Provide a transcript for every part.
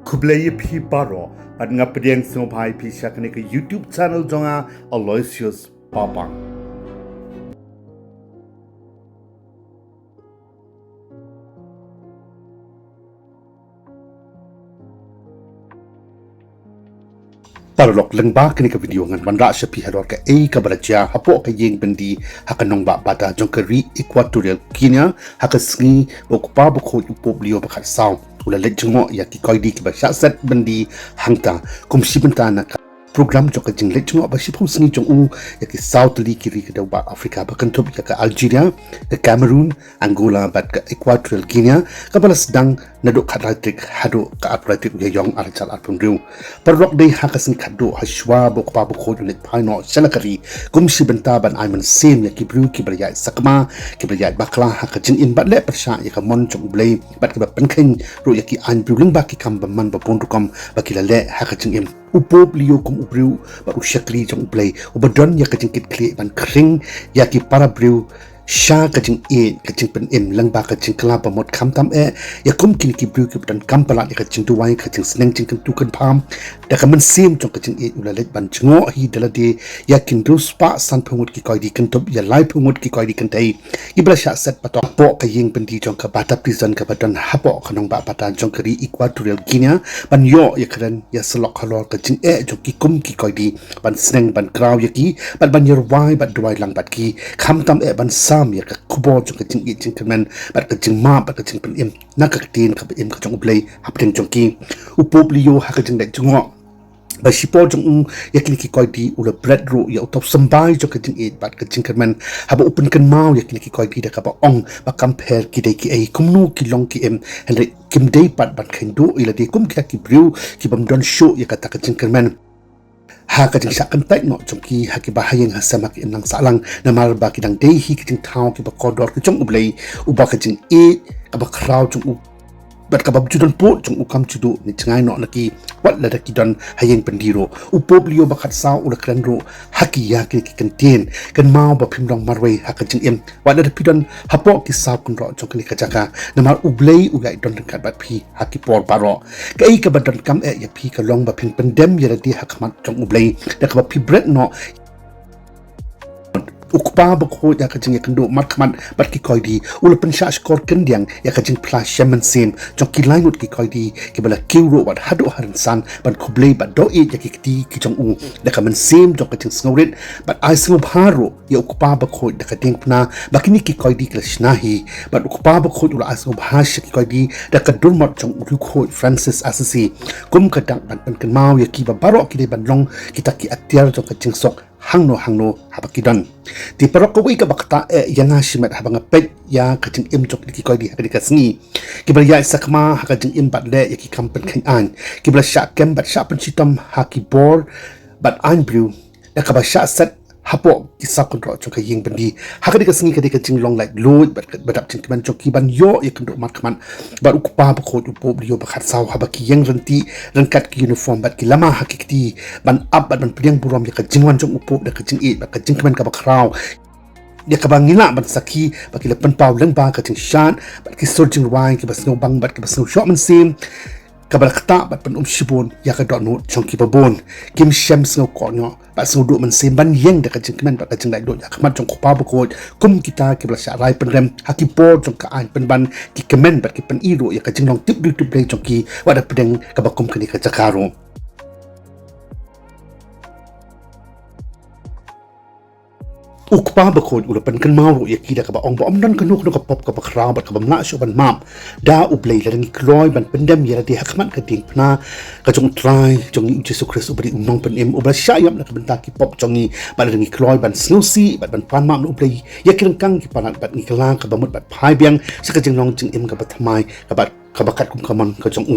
Kublai pi baro at nga pdiang snobhai pi syakani ke YouTube channel jonga Aloysius Papang. Paralok lengba kini ke video ngan bandra syapi hador ke ka baraja hapo ke yeng bendi hakanong ba bata jong ke ri Equatorial Guinea hakasngi bokpa bokho Pope Leo bakhat saw ula lejmo ya ki koidi ki ba set bendi hangta kumsi benta na program jong ke jing lejmo ba shi phusngi jong u ya ki South li kiri ke ba Africa ba kantup ya ke Algeria ke Cameroon Angola bat ke Equatorial Guinea ka balas dang naduk khadratik hadu ka apratik ya yong archal arpumriu parlok dei hakasin khadu hashwa bokpa bokho ulit phaino salakari kumsi benta ban aiman sem ya ki bru ki berya sakma ki berya bakla hakajin in bat le persha ya ka mon chong blei bat ki ba penkhin ro ya ki an bru ling ba ki kam ba man ba pon rukom ba ki la le hakajin im Pope Leo kum ubru ba ushakli chong blei ubadon ya kajin kit kle ban kring ya ki para bru Sha kajing kajing pen lang ba kajing kala ba mot kam tam ya kum kini ki bru ki dan kam pala ya kajing tuwai kajing seneng jing kan tu kan pam da kaman sim jong kajing ula let ban chngo hi dalade ya kin dus pa san phumut ki koidi kan top ya lai phumut ki koidi kan tai ibra sha set patok po kajing pen di jong ka bata prison ka badan hapo khanong ba bata jong kari Equatorial Guinea ban yo ya kran ya slok halor kajing jong ki kum ki koidi ban seneng ban kraw ya ki ban yer wai ban duai lang bat ki kham tam ban ya ka kubo jong ka jing jing kan bat ka jing ma bat ka jing pen im na ka tin ka im ka jong blei hapdeng jong ki Pope Leo ha ka jing da jong ba sipo jong ya kini ki koidi ula bread ro ya utop sambai jong ka jing bat ka jing kan haba open kan mau ya kini ki koidi da ka ba ong ba compare ki dei ki ai kumnu ki long ki em henry kim dei pat bat khin do ila de kum ki briu ki bam don show ya ka ta ka jing kan ha ka jing sakan tai no chongki ha ki bahayeng ha sama ki nang salang na mar ba ki dang dei hi ki jing thau ki ba kodor ki chong ublei u ba ka jing ka ba khrau chung u bat ka ba judon po chung u kam chudu ni changai no laki wat la ki don hayeng pendiro u Pope Leo ba khat saw u la kran ro ha ki ya ki contain kan mau ba phim dong marwei ha ka jing wat la pi don ha po ki saw kun ro chong ki ka jaka na mar ublei u ga don kan bat phi ha ki por paro ka ka ba don kam ya phi ka long ba phim pandem ya di ha khamat chong ublei da ka ba phi bread no ukpa bokho ya ka jing kendo mat khaman bat ki koidi ul pensha skor kendiang ya ka jing plus shaman sim jong ki lainut ki koidi ki bala kiuro wat hadu haran san ban khublei bat do ya ki ti ki jong u da ka man sim jong ka jing sngorit bat ai sngo bharo ya ukpa bokho da ka ding pna bakini ki koidi krishnahi bat ukpa bokho ul asgo bhash ki koidi da ka durmot jong u kho Francis Assisi kum ka dang ban kan mau ya ki ba baro ki de ban long ki ta ki atyar jong ka jing sok hangno habakidon ti parok ko ka bakta yana shimat habanga pet ya kajing im jok ki koidi ha ka sngi ki bal ya sakma ha kajing im bat le ya ki kampen khan an ki bal sha kem bat sha pen chitam ha ki bor bat an blue da ka ba sha set hapo ki sa kontrol chok ka yeng bendi ha ka sngi ka jing long like load bat up ching ban chok ki ban yo ya kan do mat khaman bat uk pa ba khot Pope Leo ba khat saw ha ba ki yeng ran kat ki uniform bat ki lama ha ki ti ban up ban pdiang burom ya ka jingwan jong upop da ka jing ba ka jing kman ka ba kraw ya ka bang ngila ban saki ba ki lepan paw leng ba ka jingshad ba ki sol jingrwai ki ba sno bang bat ki ba sno shot man sim kabal kata bat pen shibon ya ka dot no chongki babon kim shem sno konyo ba sno do man sim ban yeng da ka jing kman ba ka jing lai do ya khamat chong khopa ba ko kum kita ki bla sha rai pen rem haki por chong ka an pen ban ki kemen bat ki pen iro ya ka jing long tip du tip le chongki wa da pedeng ka ba kum kani ka jakaro ukpa bakod ulapan kan mau ya kida ka ba ong ba omdan kan nuk ka pop ka ba khra ba ka ba na sho ban mam da ublei la ngi kloi ban pendam ya di hakman ka ding pna ka jong try jong Jesus Christ ubri umong pen em ubra shayam na ka benta ki pop jongi ba la ngi kloi ban snowsi ban pan mam ublei ya kirang kang ki panan bat ngi kala ka ba mut bat phai biang sa ka jing long jing em ka ba thamai ka ba kat kum ka man ka jong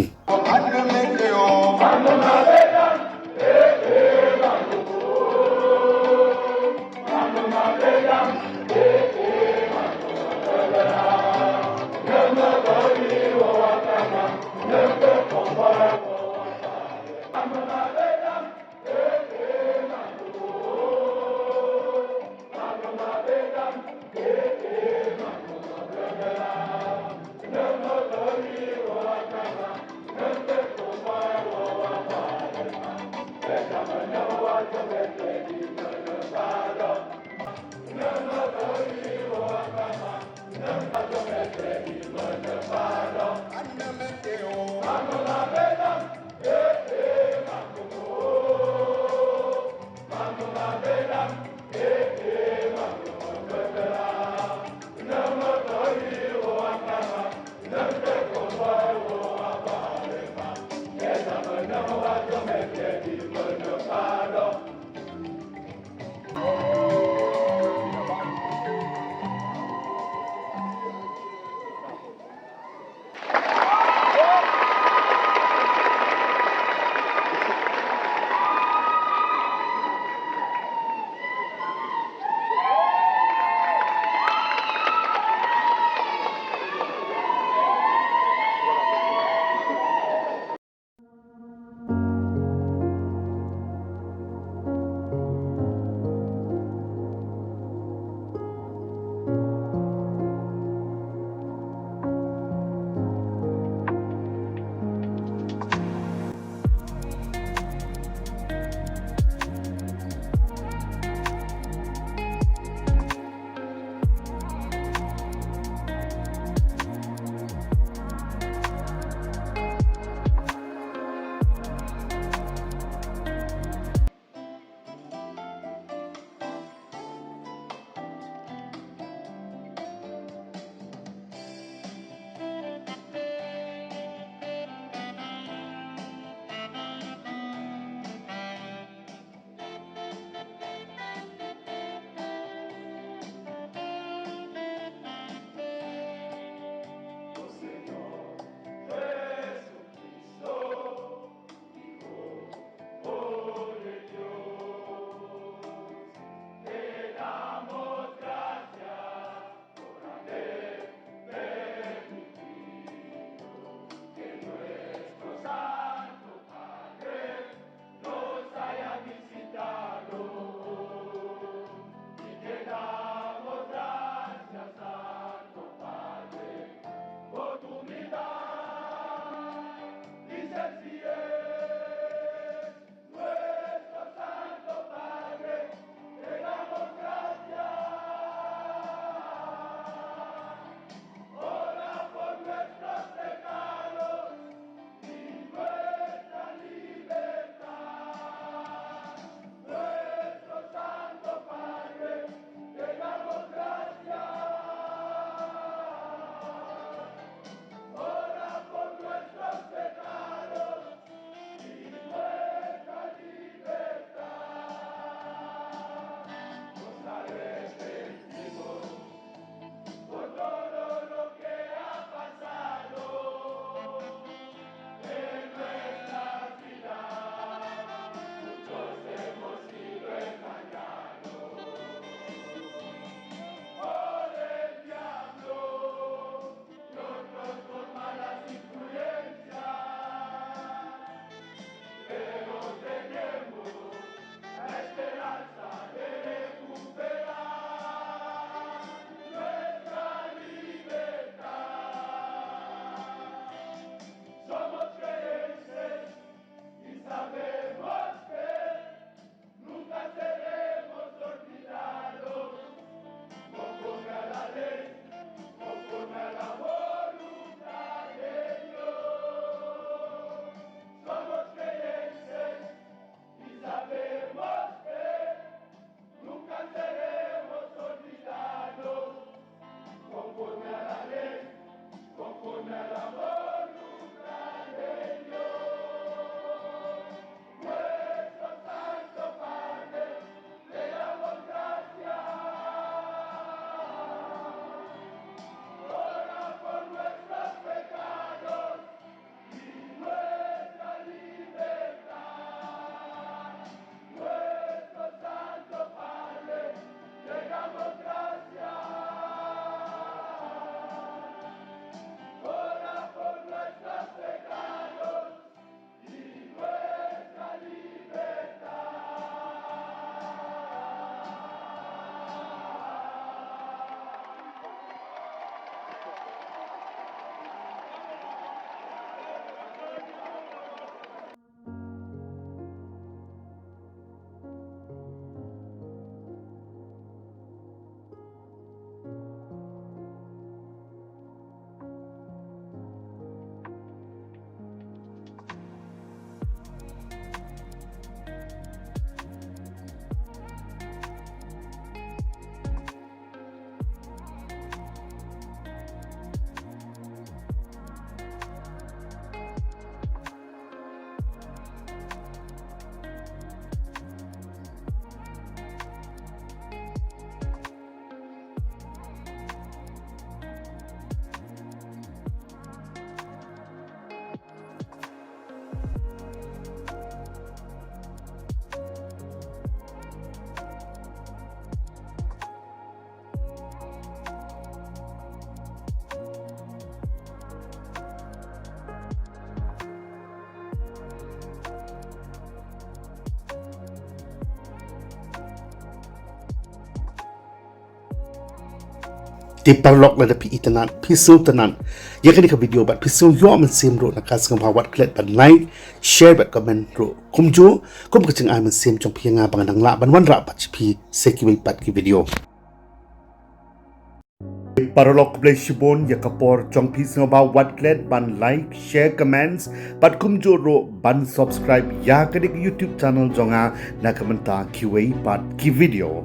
Di parlok la da pi itanan, pisu tanan. Ya kan ka video bat pisu yo man sim ro na kas ngam hawat klet ban like, share bat comment ro. Kumju, kum kaching ay man sim chong pi nga bang nang la ban wan ra bat pi seki bat ki video. Paralok play shibon ya kapor chong pis nga ba wat klet ban like, share, comments, bat kumju ro ban subscribe ya kadik YouTube channel jonga na kamenta kiway bat ki video.